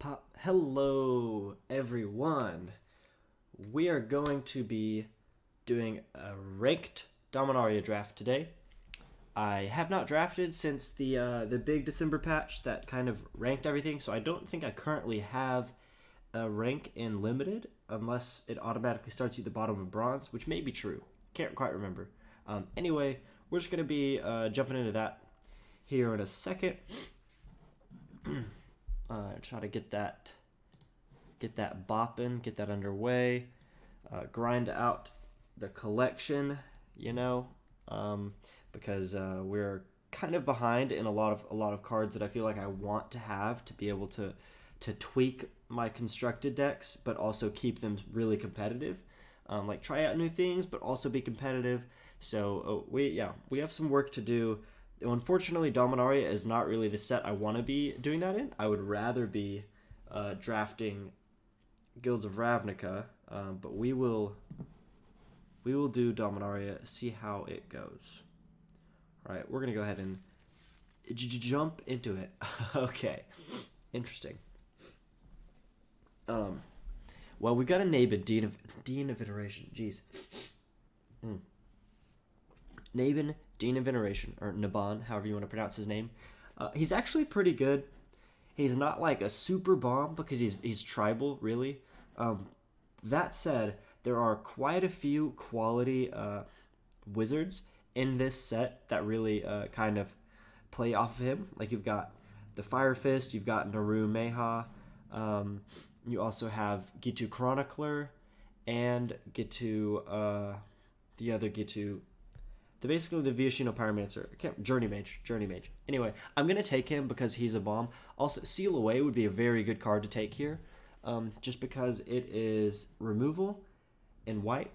Hello, everyone. We are going to be doing a ranked Dominaria draft today. I have not drafted since the big December patch that kind of ranked everything, so I don't think I currently have a rank in limited unless it automatically starts you at the bottom of bronze, which may be true. Can't quite remember. Anyway, we're just going to be jumping into that here in a second. Try to get that bopping, get that underway, grind out the collection, you know, because we're kind of behind in a lot of cards that I feel like I want to have to be able to tweak my constructed decks, but also keep them really competitive. Like try out new things, but also be competitive. So we have some work to do. Unfortunately, Dominaria is not really the set I want to be doing that in. I would rather be drafting Guilds of Ravnica, but we will do Dominaria, see how it goes. All right, we're gonna go ahead and jump into it. Okay, interesting. Well, we got a Nabin, Dean of Iteration. Jeez. Nabin, Dean of Veneration, or Naban, however you want to pronounce his name. He's actually pretty good. He's not like a super bomb because he's tribal, really. That said, there are quite a few quality wizards in this set that really kind of play off of him. Like you've got the Fire Fist, you've got Naru Meha, you also have Gitu Chronicler, and the other Gitu, basically the Viashino Pyromancer. Journey Mage. Anyway, I'm gonna take him because he's a bomb. Also, Seal Away would be a very good card to take here, just because it is removal in white,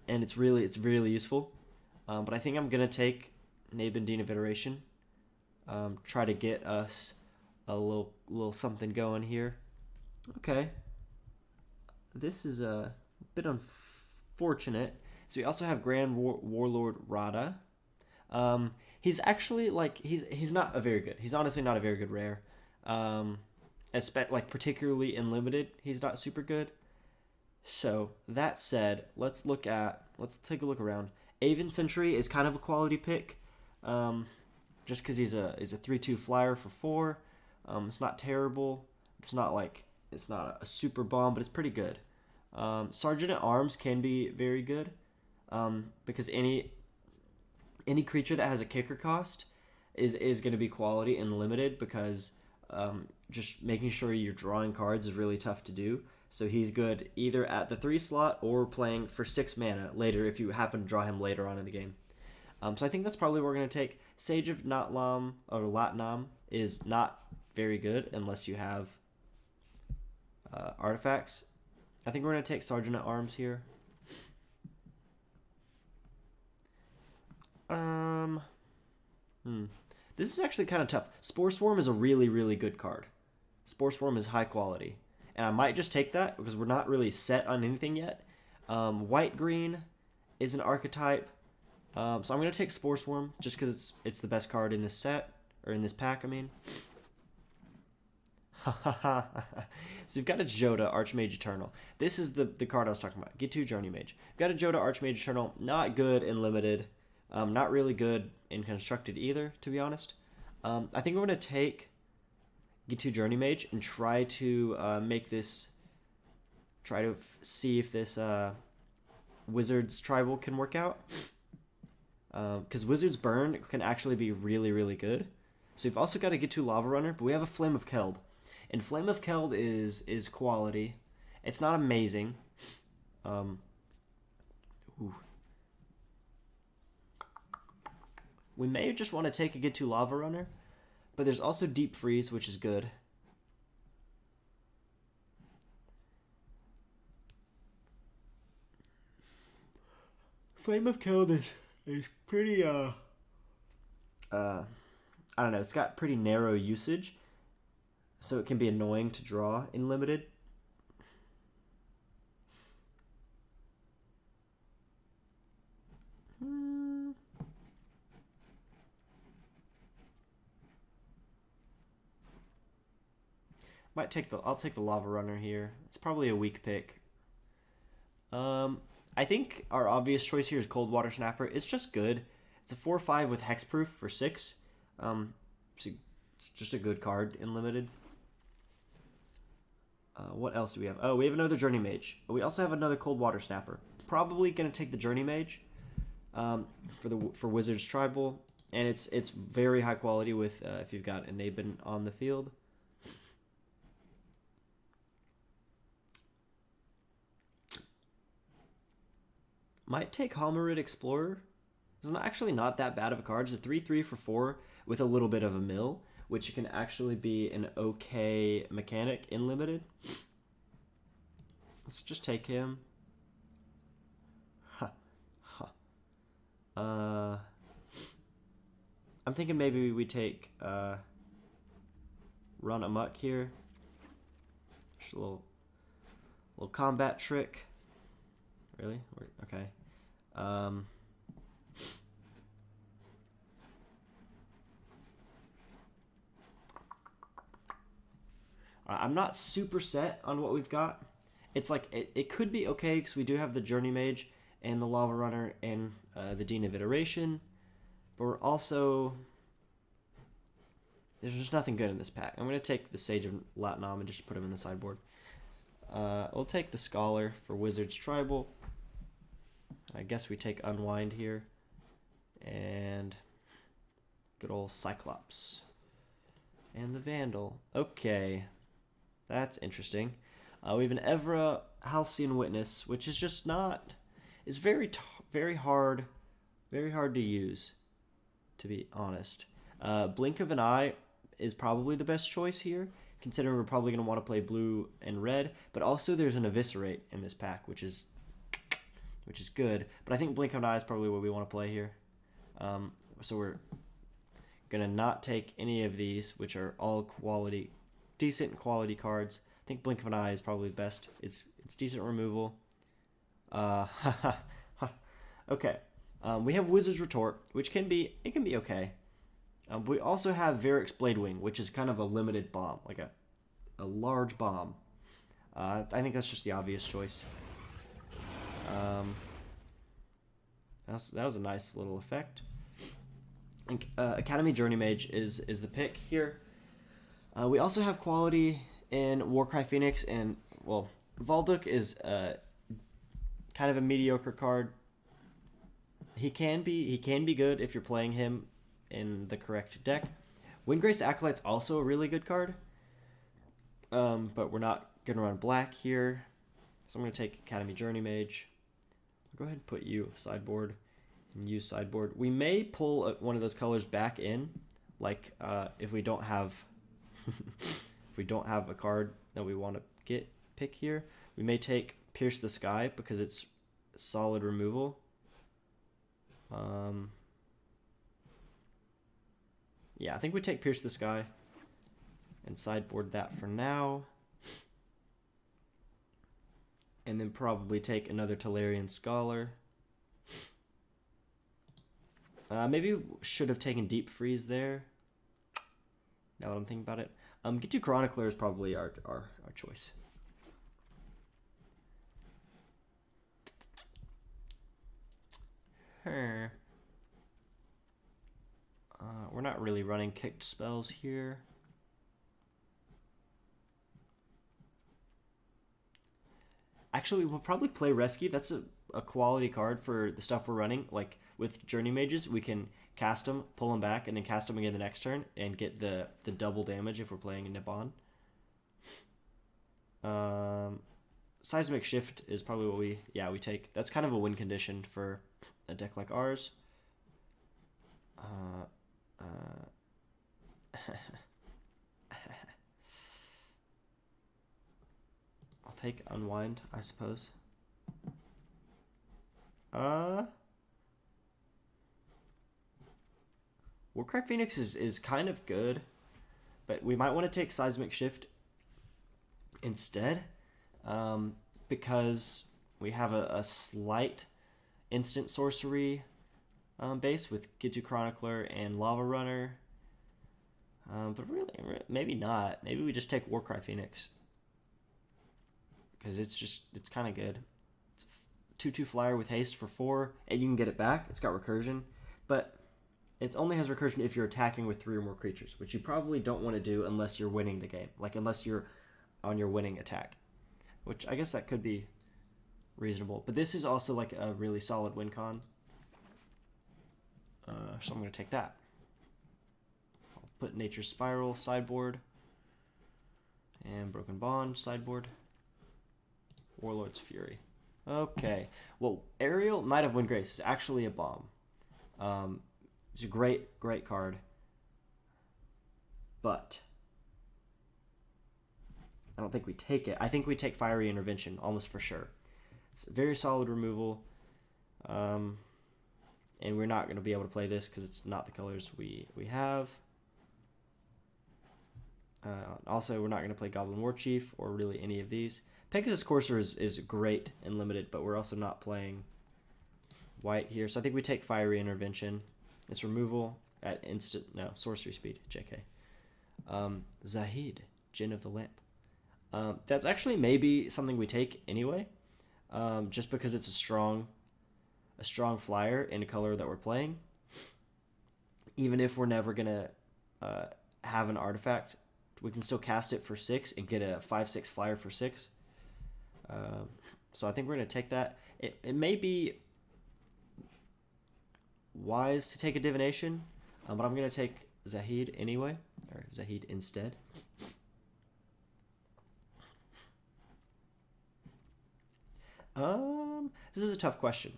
and it's really useful. But I think I'm gonna take Nabin, Dean of Iteration. Try to get us a little something going here. Okay, this is a bit unfortunate. So we also have Grand Warlord Rada. He's actually he's not a very good. He's honestly not a very good rare. Particularly in limited, he's not super good. So that said, let's take a look around. Aven Sentry is kind of a quality pick, just because he's a 3/2 flyer for 4. It's not terrible. It's not a super bomb, but it's pretty good. Sergeant at Arms can be very good. Because any creature that has a kicker cost is going to be quality and limited, because just making sure you're drawing cards is really tough to do. So he's good either at the 3 slot or playing for 6 mana later if you happen to draw him later on in the game. So I think that's probably what we're going to take. Sage of Natlam or Latnam is not very good unless you have artifacts. I think we're going to take Sergeant at Arms here. This is actually kind of tough. Spore Swarm is a really good card. Spore Swarm is high quality, and I might just take that because we're not really set on anything yet. White Green is an archetype, so I'm gonna take Spore Swarm just because it's the best card in this set, or in this pack. I mean. So you've got a Joda Archmage Eternal. This is the card I was talking about. Gitu Journey Mage. You've got a Joda Archmage Eternal. Not good in limited. Not really good in constructed either, to be honest. I think we're going to take Gitu Journey Mage and try to see if this Wizard's Tribal can work out. Because Wizard's Burn can actually be really good. So we've also got a Gitu Lava Runner, but we have a Flame of Keld. And Flame of Keld is quality. It's not amazing. We may just want to take a Gitu Lava Runner, but there's also Deep Freeze, which is good. Flame of Keld is pretty I don't know, it's got pretty narrow usage, so it can be annoying to draw in limited. I'll take the Lava Runner here. It's probably a weak pick. I think our obvious choice here is Cold Water Snapper. It's just good. It's a 4/5 with hexproof for 6. So it's just a good card in limited. What else do we have? Oh, we have another Journey Mage. We also have another Cold Water Snapper. Probably gonna take the Journey Mage for Wizards Tribal, and it's very high quality with if you've got a Nabin on the field. Might take Homerid Explorer. It's actually not that bad of a card. It's a 3/3 for 4 with a little bit of a mill, which can actually be an okay mechanic in limited. Let's just take him. I'm thinking maybe we take Run Amok here. Just a little combat trick. Really? Okay. I'm not super set on what we've got. It's like it could be okay because we do have the Journey Mage and the Lava Runner and the Dean of Iteration, but we're also there's just nothing good in this pack. I'm gonna take the Sage of Latnam and just put him in the sideboard. We'll take the Scholar for Wizards Tribal. I guess we take Unwind here, and good old Cyclops and the Vandal. Okay. That's interesting. We have an Evra Halcyon Witness, which is just not... It's very hard to use, to be honest. Blink of an Eye is probably the best choice here, considering we're probably going to want to play blue and red, but also there's an Eviscerate in this pack, which is good. But I think Blink of an Eye is probably what we want to play here. So we're going to not take any of these, which are all decent quality cards. I think Blink of an Eye is probably the best. It's decent removal. Okay. We have Wizard's Retort, which can be okay. We also have Varric's Bladewing, which is kind of a limited bomb, like a large bomb. I think that's just the obvious choice. That was a nice little effect. Academy Journey Mage is the pick here. We also have quality in Warcry Phoenix, and well, Valduk is kind of a mediocre card. He can be good if you're playing him in the correct deck. Windgrace Acolyte's also a really good card, but we're not gonna run black here, so I'm gonna take Academy Journey Mage. I'll go ahead and put you sideboard and use sideboard. We may pull one of those colors back in, like if we don't have a card that we want to pick here. We may take Pierce the Sky because it's solid removal. Yeah, I think we take Pierce the Sky and sideboard that for now. And then probably take another Tolarian Scholar. Maybe we should have taken Deep Freeze there. Now that I'm thinking about it. Get to Chronicler is probably our choice. We're not really running kicked spells here. Actually, we'll probably play Rescue. That's a quality card for the stuff we're running. Like with Journey Mages, we can cast them, pull them back, and then cast them again the next turn and get the double damage if we're playing a Nibbon. Seismic Shift is probably what we take. That's kind of a win condition for a deck like ours. I'll take Unwind, I suppose. Warcry Phoenix is kind of good, but we might want to take Seismic Shift instead, because we have a slight instant sorcery base with Gitu Chronicler and Lava Runner. But really, maybe not. Maybe we just take Warcry Phoenix. Because it's kind of good. It's a 2/2 flyer with haste for 4, and you can get it back. It's got recursion, but it only has recursion if you're attacking with 3 or more creatures, which you probably don't want to do unless you're winning the game. Like, unless you're on your winning attack, which I guess that could be reasonable. But this is also like a really solid win con. So I'm going to take that. I'll put Nature's Spiral sideboard. And Broken Bond sideboard. Warlord's Fury. Okay. Well, Aerial Knight of Windgrace is actually a bomb. It's a great card. But I don't think we take it. I think we take Fiery Intervention, almost for sure. It's a very solid removal. And we're not going to be able to play this because it's not the colors we have. Also, we're not going to play Goblin War Chief or really any of these. Pegasus Courser is great and limited, but we're also not playing white here. So I think we take Fiery Intervention. It's removal at sorcery speed, JK. Zahid, Djinn of the Lamp. That's actually maybe something we take anyway, just because it's a strong flyer in a color that we're playing. Even if we're never going to have an artifact, we can still cast it for 6 and get a 5/6 flyer for 6. So I think we're going to take that. It may be wise to take a Divination, but I'm going to take Zahid anyway, or Zahid instead. This is a tough question,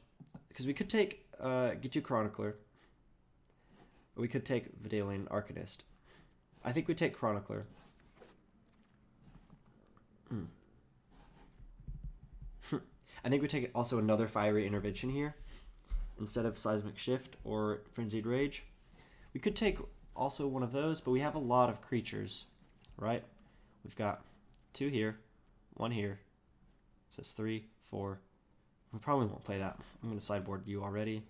because we could take Gitu Chronicler, or we could take Vidalian Arcanist. I think we take Chronicler. I think we take also another Fiery Intervention here instead of Seismic Shift or Frenzied Rage. We could take also one of those, but we have a lot of creatures, right? We've got 2 here, 1 here. So it's 3, 4. We probably won't play that. I'm going to sideboard you already.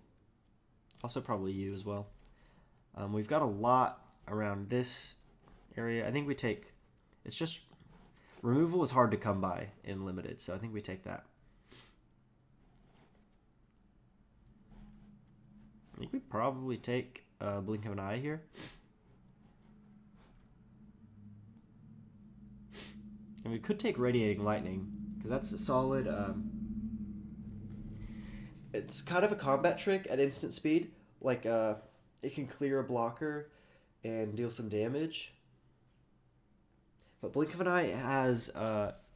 Also probably you as well. We've got a lot around this area. I think we take... It's just... Removal is hard to come by in Limited, so I think we take that. I think we probably take Blink of an Eye here. And we could take Radiating Lightning, because that's a solid... it's kind of a combat trick at instant speed. Like, it can clear a blocker and deal some damage. But Blink of an Eye has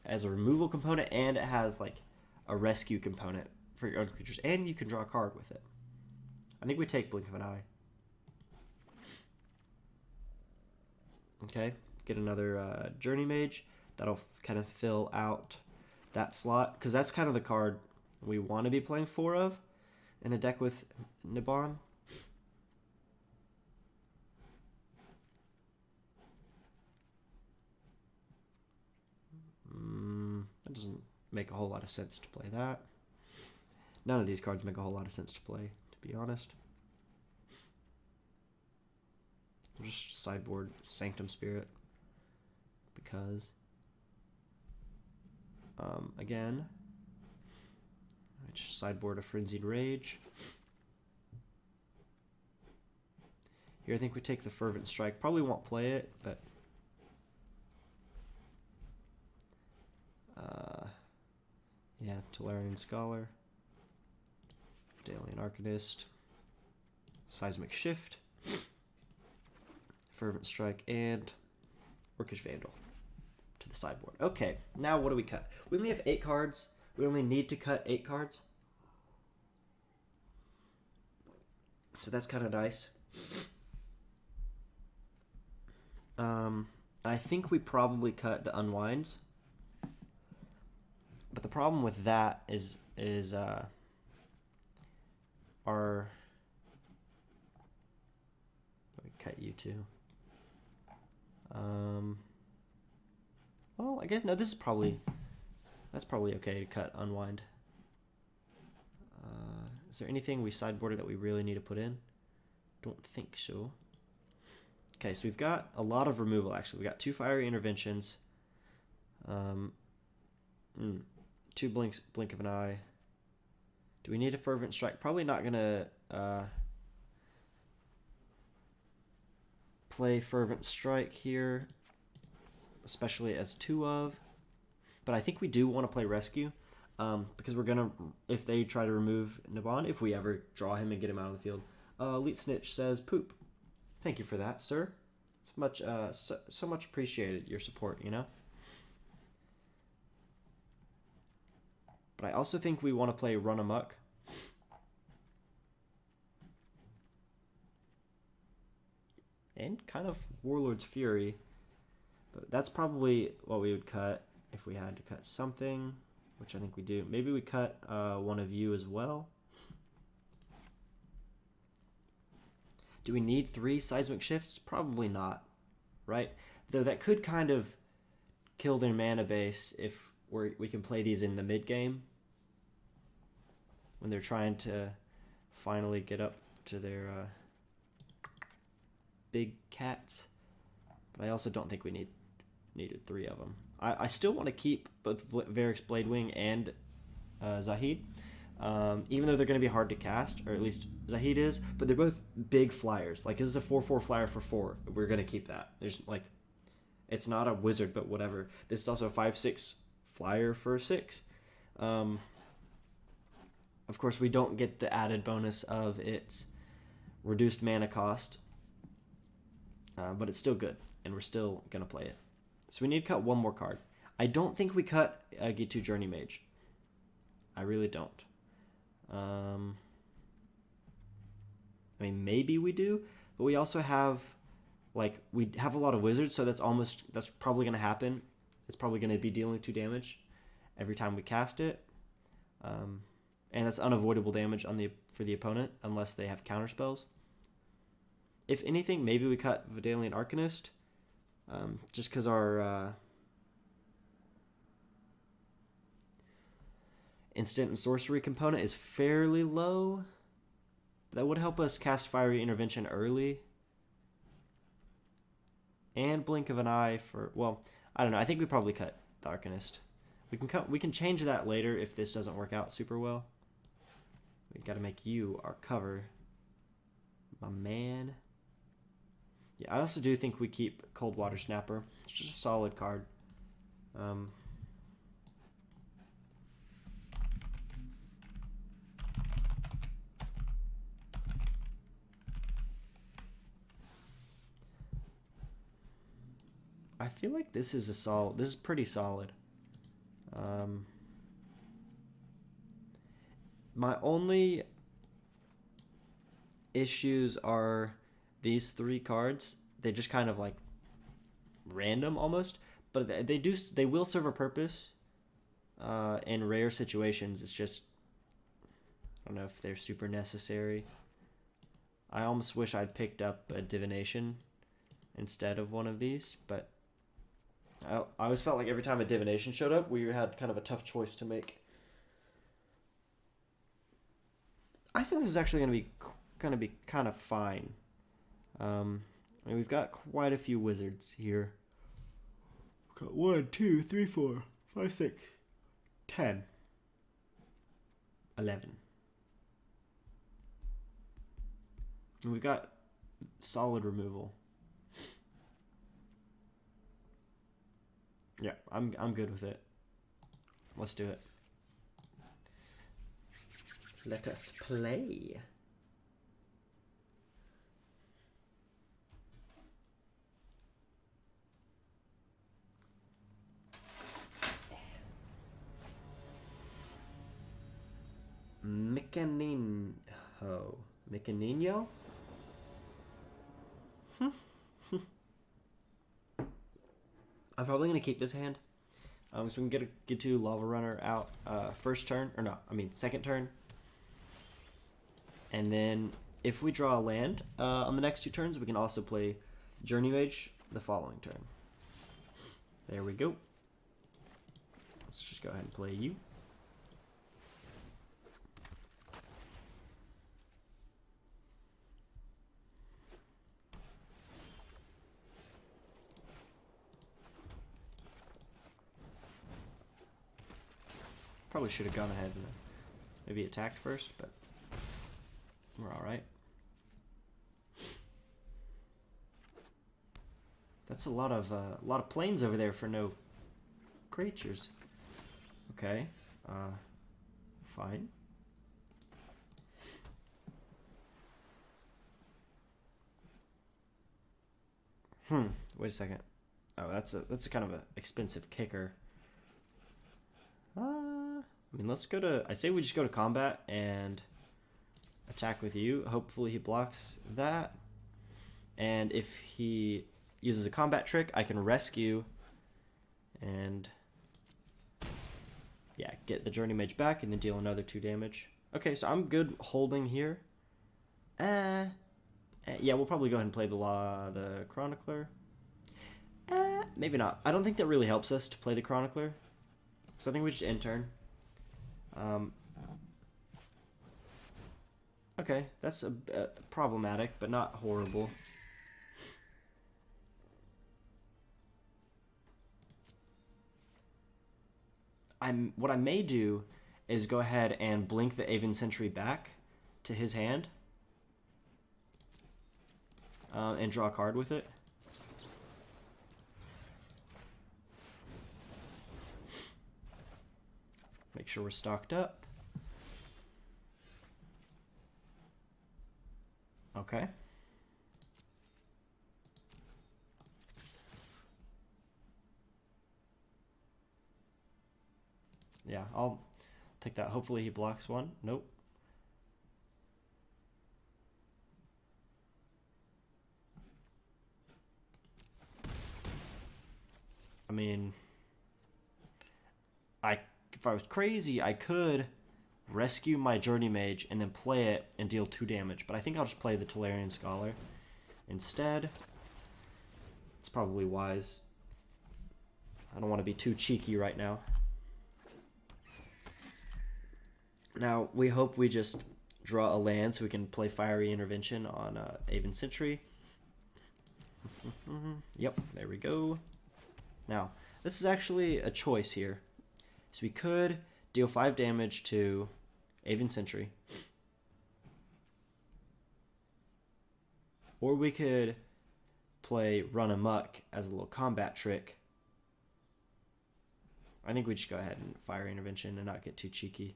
as a removal component, and it has like a rescue component for your own creatures, and you can draw a card with it. I think we take Blink of an Eye. Okay, get another Journey Mage. That'll kind of fill out that slot, because that's kind of the card we want to be playing 4 of in a deck with Nibon. That doesn't make a whole lot of sense to play that. None of these cards make a whole lot of sense to play, to be honest. I'll just sideboard Sanctum Spirit, because again, I just sideboard a Frenzied Rage. Here I think we take the Fervent Strike. Probably won't play it, but yeah, Tolarian Scholar, Vidalian Arcanist, Seismic Shift, Fervent Strike, and Orcish Vandal to the sideboard. Okay, now what do we cut? We only have 8 cards. We only need to cut 8 cards. So that's kind of nice. I think we probably cut the Unwinds. But the problem with that is our... Let me cut you too. Well, I guess, no, this is probably... That's probably okay to cut Unwind. Is there anything we sideboarded that we really need to put in? Don't think so. Okay, so we've got a lot of removal, actually. We got 2 fiery interventions. 2 blink of an eye. Do we need a fervent strike? Probably not gonna play fervent strike here, especially as 2 of. But I think we do want to play rescue, because we're gonna, if they try to remove Naban, if we ever draw him and get him out of the field. Elite Snitch says poop. Thank you for that, sir. It's much so much appreciated, your support, you know. But I also think we want to play Run Amok. And kind of Warlord's Fury. But that's probably what we would cut if we had to cut something, which I think we do. Maybe we cut one of you as well. Do we need 3 seismic shifts? Probably not, right? Though that could kind of kill their mana base if we can play these in the mid game when they're trying to finally get up to their big cats. But I also don't think we needed 3 of them. I still want to keep both Varric's Bladewing and Zahid, even though they're going to be hard to cast, or at least Zahid is, but they're both big flyers. Like, this is a 4/4 flyer for 4. We're going to keep that. There's, like, it's not a wizard, but whatever. This is also a 5/6 flyer for 6. Of course, we don't get the added bonus of its reduced mana cost, but it's still good, and we're still going to play it. So we need to cut 1 more card. I don't think we cut Gitu Journey Mage. I really don't. I mean, maybe we do, but we also have, like, we have a lot of wizards, so that's probably going to happen. It's probably going to be dealing 2 damage every time we cast it. And that's unavoidable damage for the opponent, unless they have counter spells. If anything, maybe we cut Vidalian Arcanist, just because our instant and sorcery component is fairly low. That would help us cast Fiery Intervention early. And Blink of an Eye for, well, I don't know. I think we probably cut the Arcanist. We can change that later if this doesn't work out super well. We got to make you our cover, my man. Yeah, I also do think we keep Cold Water Snapper. It's just a solid card. I feel like this is pretty solid. My only issues are these 3 cards. They just kind of like random almost, but they will serve a purpose in rare situations. It's just, I don't know if they're super necessary. I almost wish I'd picked up a Divination instead of one of these, but I always felt like every time a Divination showed up, we had kind of a tough choice to make. I think this is actually going to be kind of fine. I mean, we've got quite a few wizards here. We've got 1, 2, 3, 4, 5, 6, 10, 11. And we've got solid removal. Yeah, I'm good with it. Let's do it. Let us play. Micanino? I'm probably going to keep this hand. So we can get to Lava Runner out first turn. Or no, I mean second turn. And then if we draw a land on the next 2 turns, we can also play Journey Mage the following turn. There we go. Let's just go ahead and play you. Probably should have gone ahead and maybe attacked first, but we're alright. That's a lot of planes over there for no creatures. Okay, fine. Wait a second. Oh, that's a kind of an expensive kicker. I mean, let's go to. I say we just go to combat and attack with you. Hopefully he blocks that. And if he uses a combat trick, I can rescue and yeah, get the Journey Mage back and then deal another 2 damage. Okay, so I'm good holding here. Yeah, we'll probably go ahead and play the Chronicler. Maybe not. I don't think that really helps us to play the Chronicler. So I think we just end turn. Okay, that's problematic, but not horrible. What I may do is go ahead and blink the Aven Sentry back to his hand and draw a card with it. Make sure we're stocked up. Okay. Yeah, I'll take that. Hopefully he blocks one. Nope. I mean, if I was crazy, I could rescue my Journey Mage and then play it and deal 2 damage. But I think I'll just play the Tolarian Scholar instead. It's probably wise. I don't want to be too cheeky right now. Now, we hope we just draw a land so we can play Fiery Intervention on Aven Sentry. Yep, there we go. Now, this is actually a choice here. So we could deal 5 damage to Aven Sentry. Or we could play Run Amok as a little combat trick. I think we just go ahead and Fire Intervention and not get too cheeky.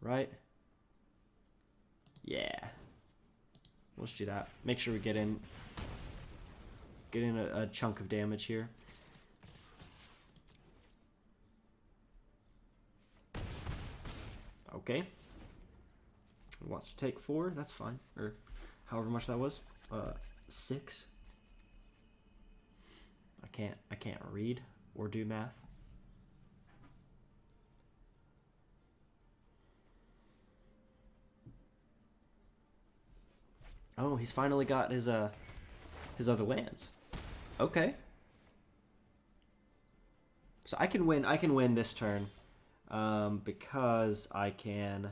Right? Yeah. We'll just do that. Make sure we get in a chunk of damage here. Okay. Wants to take 4, that's fine. Or however much that was. 6. I can't read or do math. Oh, he's finally got his other lands. Okay. So I can win this turn. Because I can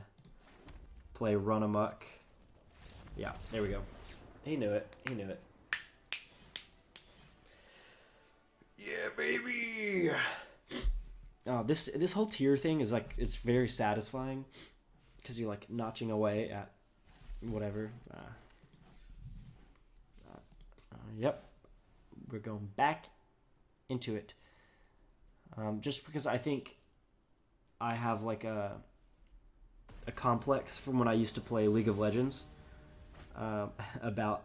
play Run Amok. Yeah, there we go. He knew it. He knew it. Yeah, baby. Oh, this whole tier thing is like, it's very satisfying because you're like notching away at whatever. Yep, we're going back into it. Just because I think I have like a complex from when I used to play League of Legends about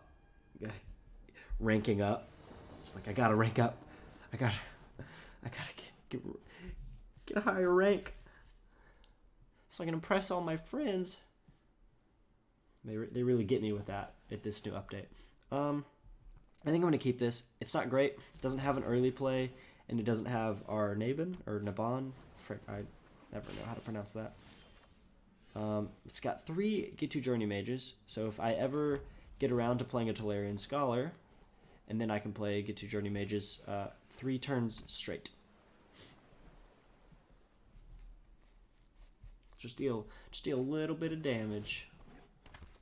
ranking up. It's like I gotta rank up. I gotta get a higher rank so I can impress all my friends. They really get me with that at this new update. I think I'm gonna keep this. It's not great. It doesn't have an early play, and it doesn't have our Naban or Naban. I never know how to pronounce that. It's got 3 Get2 Journey Mages, so if I ever get around to playing a Tolarian Scholar, and then I can play Get2 Journey Mages 3 turns straight. Just deal a little bit of damage.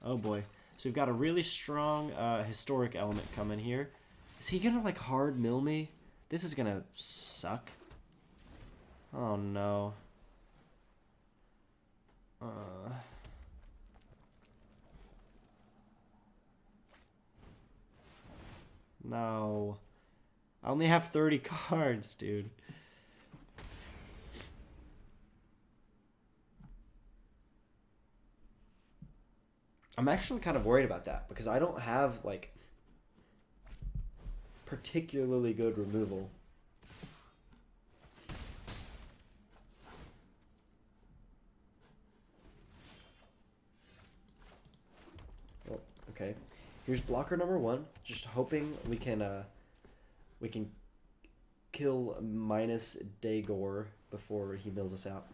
Oh boy. So we've got a really strong historic element coming here. Is he gonna like hard mill me? This is gonna suck. Oh no. No. I only have 30 cards, dude. I'm actually kind of worried about that because I don't have, like, particularly good removal. Oh, okay. Here's blocker number 1. Just hoping we can kill minus Daegor before he mills us out.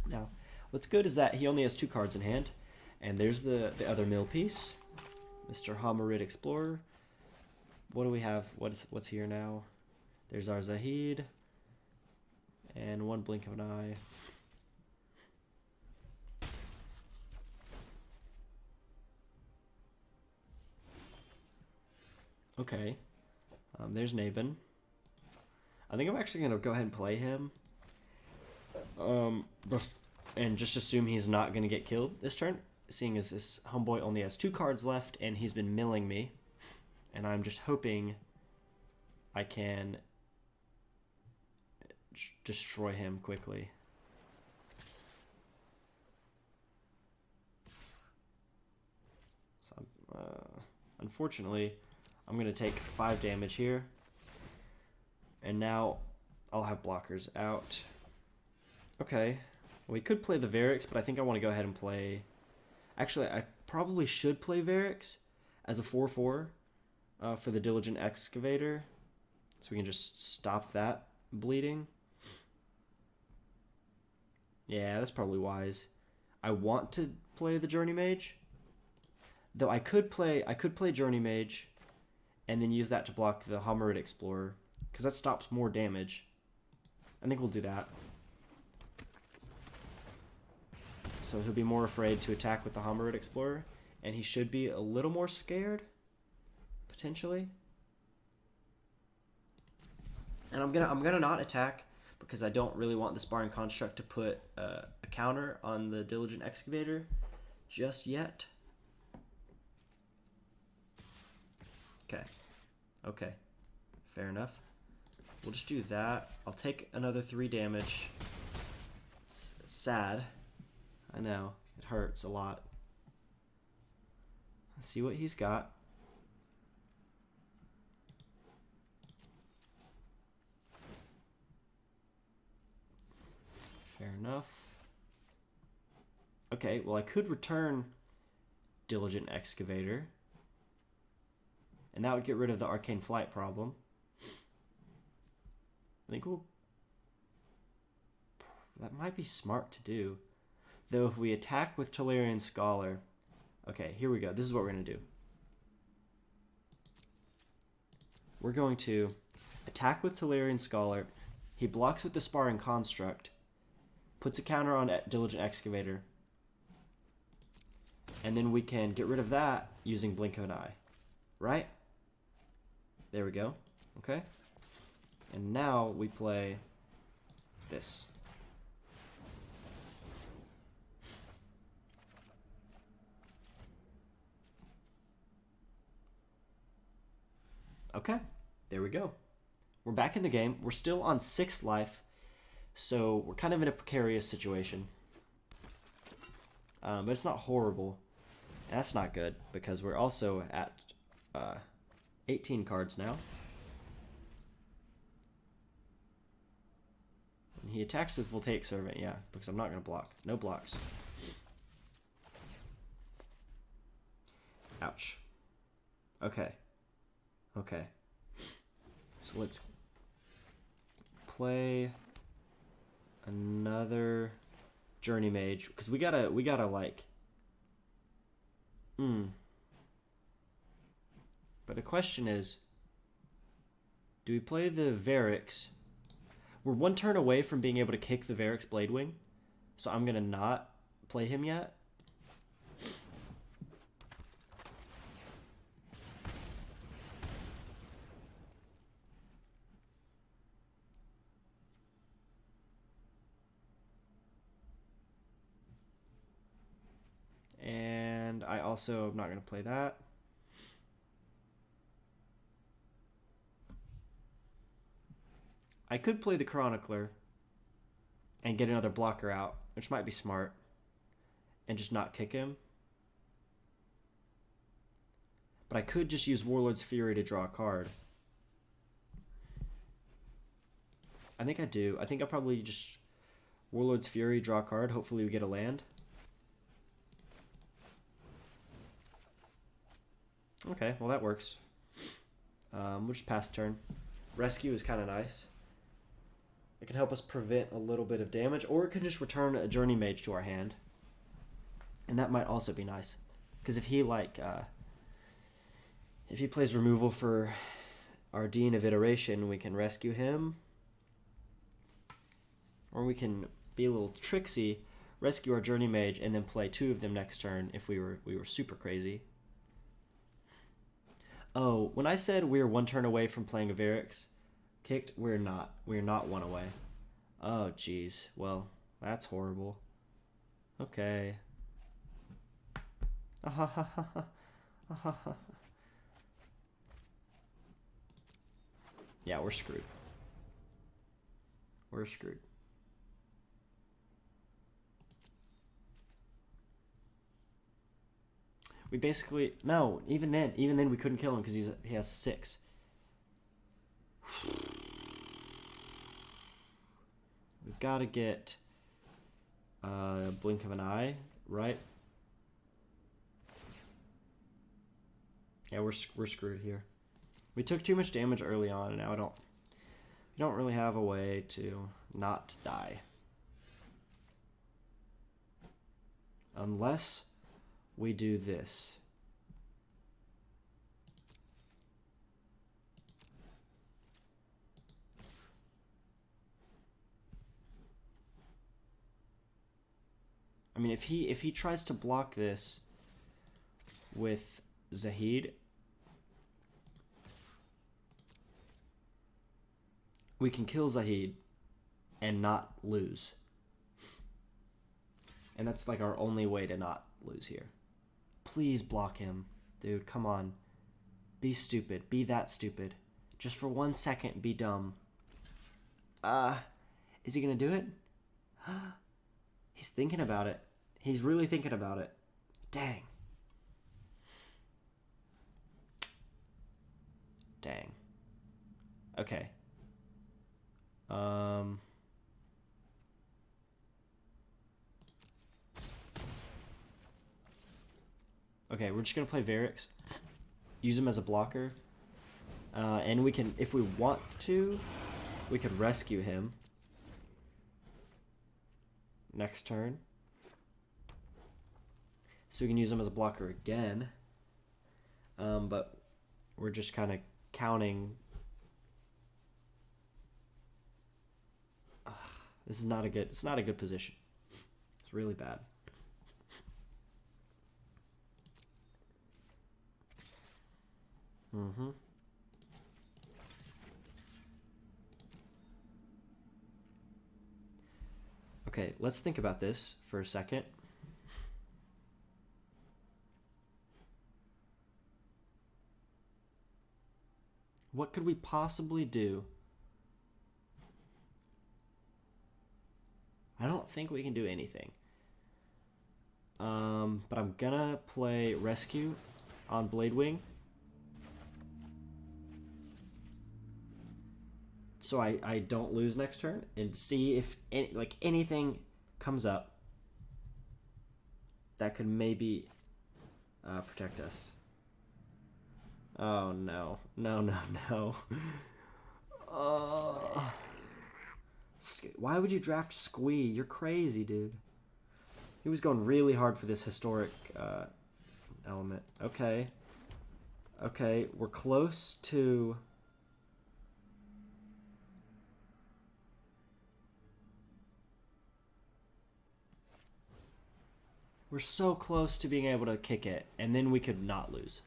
Now, what's good is that he only has 2 cards in hand, and there's the other mill piece, Mr. Hamarid Explorer. What do we have? What's here now? There's our Zahid, and 1 blink of an eye. Okay, there's Nabin. I think I'm actually gonna go ahead and play him. And just assume he's not gonna get killed this turn, seeing as this homeboy only has 2 cards left and he's been milling me, and I'm just hoping I can destroy him quickly. So, unfortunately, I'm gonna take 5 damage here, and now I'll have blockers out. Okay, we could play the Varix, but I think I want to go ahead and play... Actually, I probably should play Varix as a 4/4 for the Diligent Excavator, so we can just stop that bleeding. Yeah, that's probably wise. I want to play the Journey Mage, though I could play Journey Mage and then use that to block the Hamarid Explorer, because that stops more damage. I think we'll do that. So he'll be more afraid to attack with the Hamarid Explorer, and he should be a little more scared, potentially. And I'm gonna not attack because I don't really want the Sparring Construct to put a counter on the Diligent Excavator just yet. Okay, fair enough. We'll just do that. I'll take another 3 damage. It's sad. I know, it hurts a lot. Let's see what he's got. Fair enough. Okay, well I could return Diligent Excavator, and that would get rid of the Arcane Flight problem. I think that might be smart to do. Though if we attack with Tolarian Scholar... Okay, here we go. This is what we're going to do. We're going to attack with Tolarian Scholar. He blocks with the Sparring Construct. Puts a counter on Diligent Excavator. And then we can get rid of that using Blink of an Eye. Right? There we go. Okay. And now we play this. Okay, there we go. We're back in the game. We're still on 6th life, so we're kind of in a precarious situation. But it's not horrible. And that's not good, because we're also at 18 cards now. And he attacks with Voltaic Servant, yeah, because I'm not going to block. No blocks. Ouch. Okay. Okay. So let's play another Journey Mage, because we gotta like... But the question is, do we play the Varix? We're 1 turn away from being able to kick the Varix Bladewing, so I'm gonna not play him yet. I also am not going to play that. I could play the Chronicler and get another blocker out, which might be smart, and just not kick him. But I could just use Warlord's Fury to draw a card. I think I do. I think I'll probably just Warlord's Fury, draw a card. Hopefully we get a land. Okay, well that works. We'll just pass turn. Rescue is kind of nice. It can help us prevent a little bit of damage, or it can just return a Journey Mage to our hand. And that might also be nice. Because if he if he plays removal for our Dean of Iteration, we can rescue him. Or we can be a little tricksy, rescue our Journey Mage, and then play 2 of them next turn if we were super crazy. Oh, when I said we were 1 turn away from playing a Varix kicked, we're not. We're not 1 away. Oh, jeez. Well, that's horrible. Okay. Yeah, we're screwed. We're screwed. We basically no. Even then we couldn't kill him because he has 6. We've got to get blink of an eye, right? Yeah, we're screwed here. We took too much damage early on, and now we don't really have a way to not die, unless we do this. I mean, if he tries to block this with Zahid, we can kill Zahid and not lose. And that's like our only way to not lose here. Please block him. Dude, come on. Be stupid. Be that stupid. Just for 1 second, be dumb. Is he gonna do it? He's thinking about it. He's really thinking about it. Dang. Dang. Okay. Okay, we're just gonna play Varix. Use him as a blocker. And we can, if we want to, we could rescue him next turn. So we can use him as a blocker again. But we're just kind of counting. This is not a good, it's not a good position. It's really bad. Okay, let's think about this for a second. What could we possibly do? I don't think we can do anything. But I'm gonna play Rescue on Bladewing. So I don't lose next turn, and see if anything comes up that could maybe protect us. Oh no. No. Why would you draft Squee? You're crazy, dude. He was going really hard for this historic element. Okay, we're close to... We're so close to being able to kick it, and then we could not lose.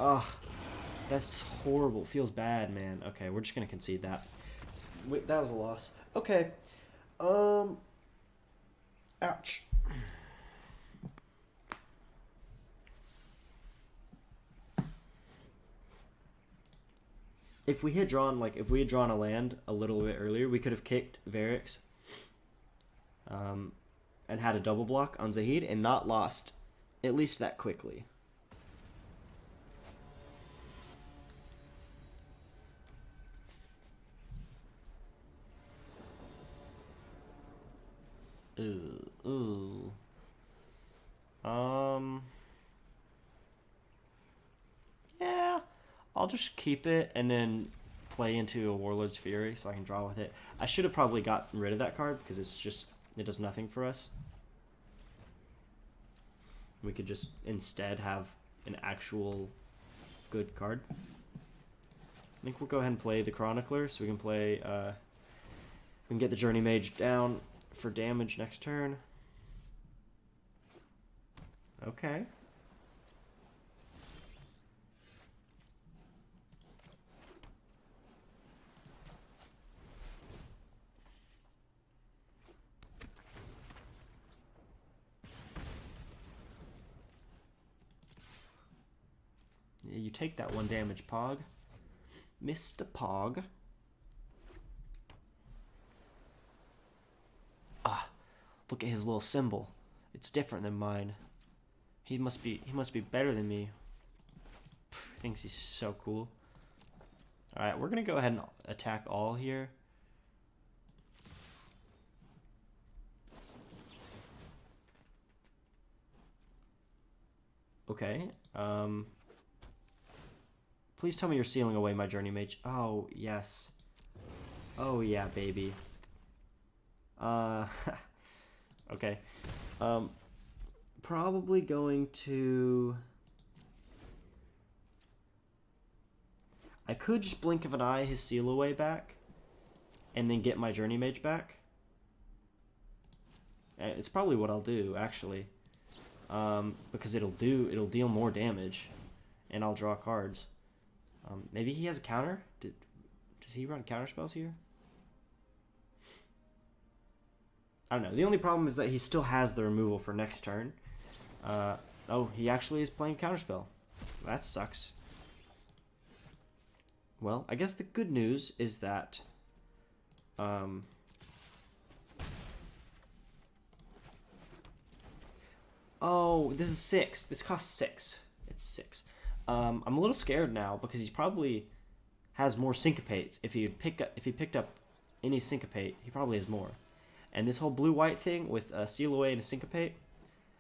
Ugh, that's horrible. Feels bad, man. Okay, we're just gonna concede that. Wait, that was a loss. Okay. Ouch. If we had drawn a land a little bit earlier, we could have kicked Varix, and had a double block on Zahid and not lost, at least that quickly. Ooh. Yeah, I'll just keep it and then play into a Warlord's Fury so I can draw with it. I should have probably gotten rid of that card because it does nothing for us. We could just instead have an actual good card. I think we'll go ahead and play the Chronicler so we can play, we can get the Journey Mage down for damage next turn. Okay. Yeah, you take that 1 damage, Pog. Mr. Pog. Ah, look at his little symbol. It's different than mine. He must be better than me. He thinks he's so cool. Alright, we're gonna go ahead and attack all here. Okay, please tell me you're sealing away my Journey Mage. Oh, yes. Oh, yeah, baby. Okay. Probably going to... I could just blink of an eye his seal away back and then get my Journey Mage back. It's probably what I'll do, actually. Because it'll deal more damage and I'll draw cards. Maybe he has a counter? Does he run counter spells here? I don't know. The only problem is that he still has the removal for next turn. Oh, he actually is playing counterspell. That sucks. Well, I guess the good news is that oh, this is 6. This costs 6. It's 6. I'm a little scared now because he probably has more syncopates. If he picked up any syncopate, he probably has more. And this whole blue-white thing with a seal away and a syncopate,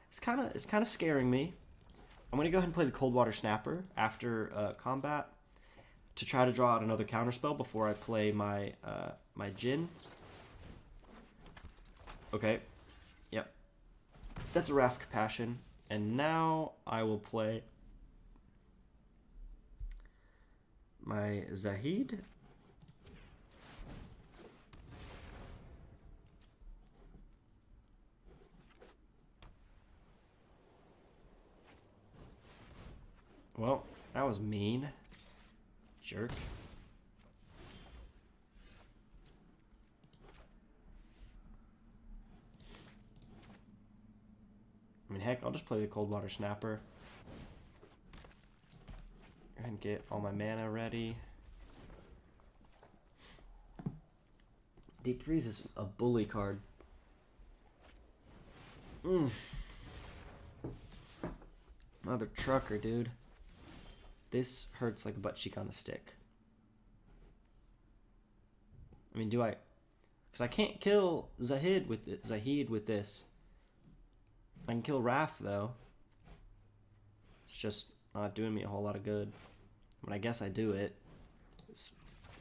it's kind of scaring me. I'm gonna go ahead and play the Coldwater Snapper after combat to try to draw out another counterspell before I play my my Djinn. Okay, yep, that's a Wrath Compassion, and now I will play my Zahid. Well, that was mean. Jerk. I mean, heck, I'll just play the Coldwater Snapper. Go ahead and get all my mana ready. Deep Freeze is a bully card. Mother trucker, dude. This hurts like a butt cheek on a stick. I mean, do I? Because I can't kill Zahid with this. I can kill Raph though. It's just not doing me a whole lot of good. I mean, I guess I do it. This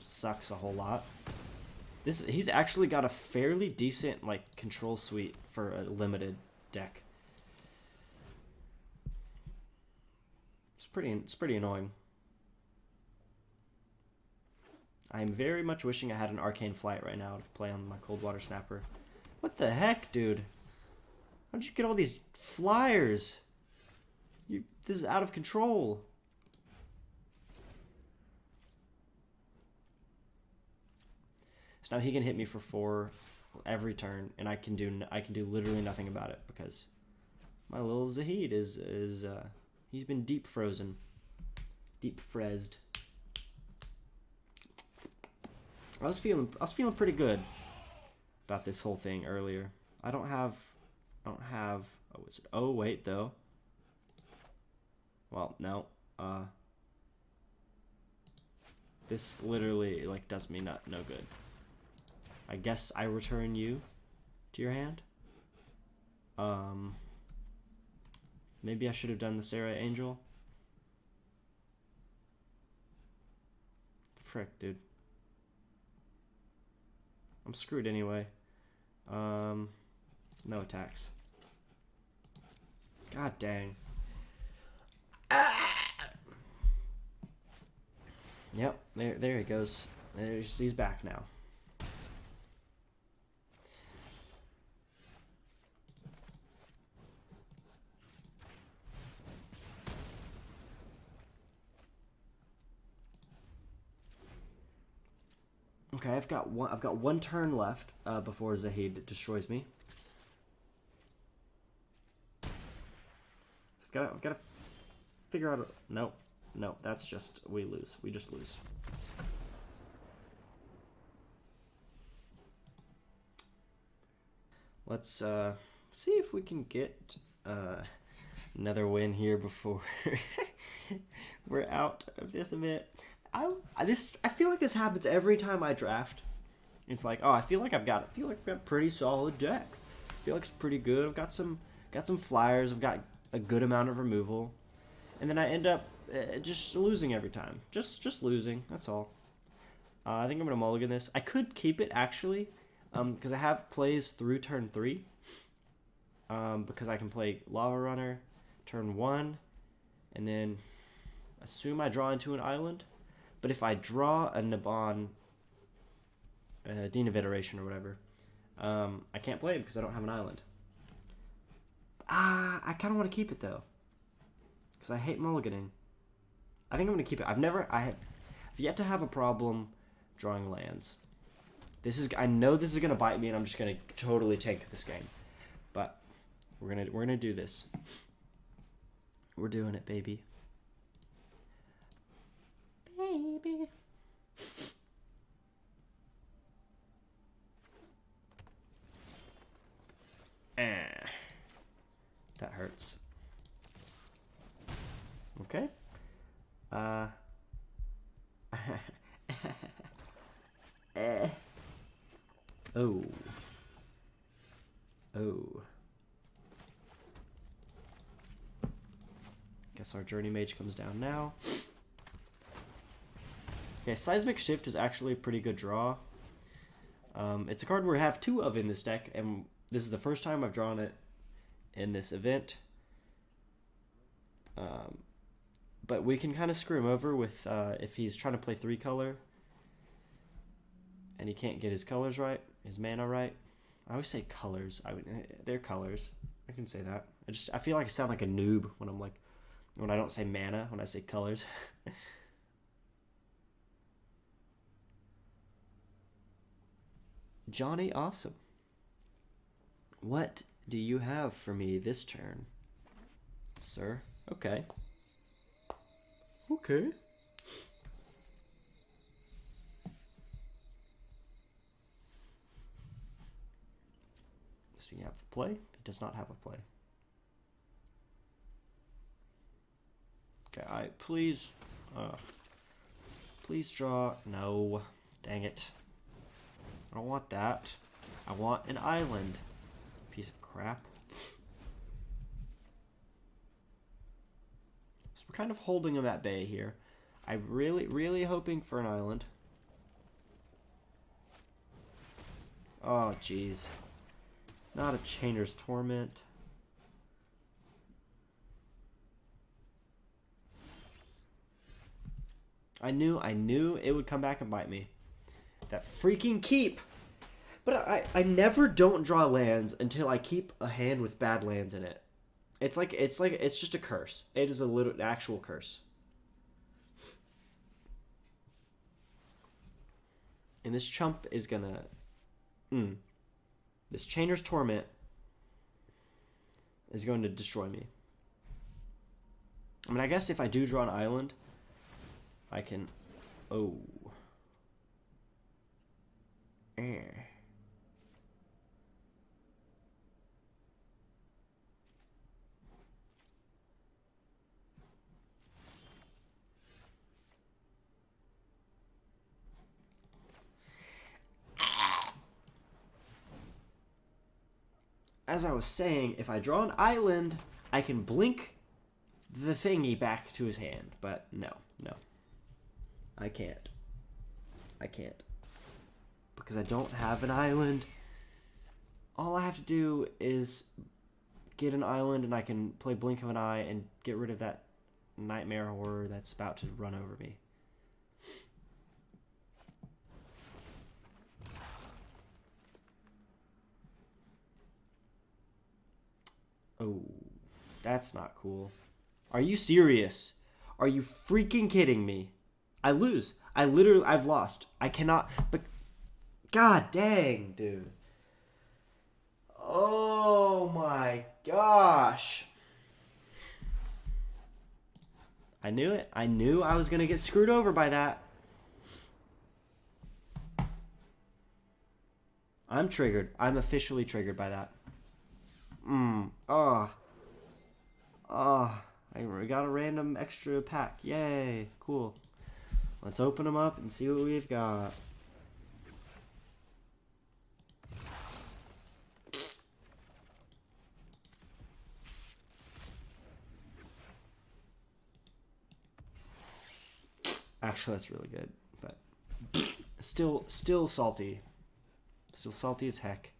sucks a whole lot. He's actually got a fairly decent like control suite for a limited deck. It's pretty annoying. I'm very much wishing I had an Arcane Flight right now to play on my Coldwater Snapper. What the heck, dude? How'd you get all these flyers? This is out of control. So now he can hit me for 4 every turn, and I can do literally nothing about it because my little Zahid is he's been deep frozen. Deep frezzed. I was feeling pretty good about this whole thing earlier. I don't have a wizard. Oh wait, though. Well, no. This literally like does me no good. I guess I return you to your hand. Maybe I should have done the Sarah Angel. Frick, dude. I'm screwed anyway. No attacks. God dang. Yep, there he goes. He's back now. Okay, I've got one turn left before Zahid destroys me. So I've gotta figure out. No, that's just we lose. We just lose. Let's see if we can get another win here before we're out of this event. I feel like this happens every time I draft. It's like, oh, I feel like I've got a pretty solid deck. I feel like it's pretty good. I've got some flyers. I've got a good amount of removal, and then I end up just losing every time. Just losing. That's all. I think I'm gonna mulligan this. I could keep it actually, because I have plays through turn 3. Because I can play Lava Runner turn 1, and then assume I draw into an island. But if I draw a Naban, Dean of Iteration or whatever, I can't play it because I don't have an island. I kind of want to keep it though, because I hate mulliganing. I think I'm gonna keep it. I've yet to have a problem drawing lands. I know this is gonna bite me, and I'm just gonna totally tank this game. But we're gonna do this. We're doing it, baby. Baby. That hurts. Okay. Oh. Guess our Journey Mage comes down now. Okay, Seismic Shift is actually a pretty good draw. It's a card we have 2 of in this deck, and this is the first time I've drawn it in this event. But we can kind of screw him over with if he's trying to play 3-color and he can't get his colors right, his mana right. I always say colors. They're colors. I can say that. I feel like I sound like a noob when I don't say mana, when I say colors. Johnny Awesome. What do you have for me this turn, sir? Okay. Does he have a play? He does not have a play. Okay, please draw. No, dang it. I don't want that. I want an island. Piece of crap. So we're kind of holding him at bay here. I'm really hoping for an island. Oh, jeez. Not a Chainer's Torment. I knew it would come back and bite me. That freaking keep! But I never don't draw lands until I keep a hand with bad lands in it. It's just a curse. It is an actual curse. And this chump is gonna... This Chainer's Torment is going to destroy me. I mean, I guess if I do draw an island, I can... Oh. As I was saying, if I draw an island, I can blink the thingy back to his hand. But no. I can't. Because I don't have an island. All I have to do is get an island and I can play Blink of an Eye and get rid of that nightmare horror that's about to run over me. Oh, that's not cool. Are you serious? Are you freaking kidding me? I lose. I've lost. I cannot, but god dang, dude. Oh my gosh. I knew it. I knew I was going to get screwed over by that. I'm triggered. I'm officially triggered by that. I got a random extra pack. Yay. Cool. Let's open them up and see what we've got. Actually, that's really good, but still salty. Still salty as heck.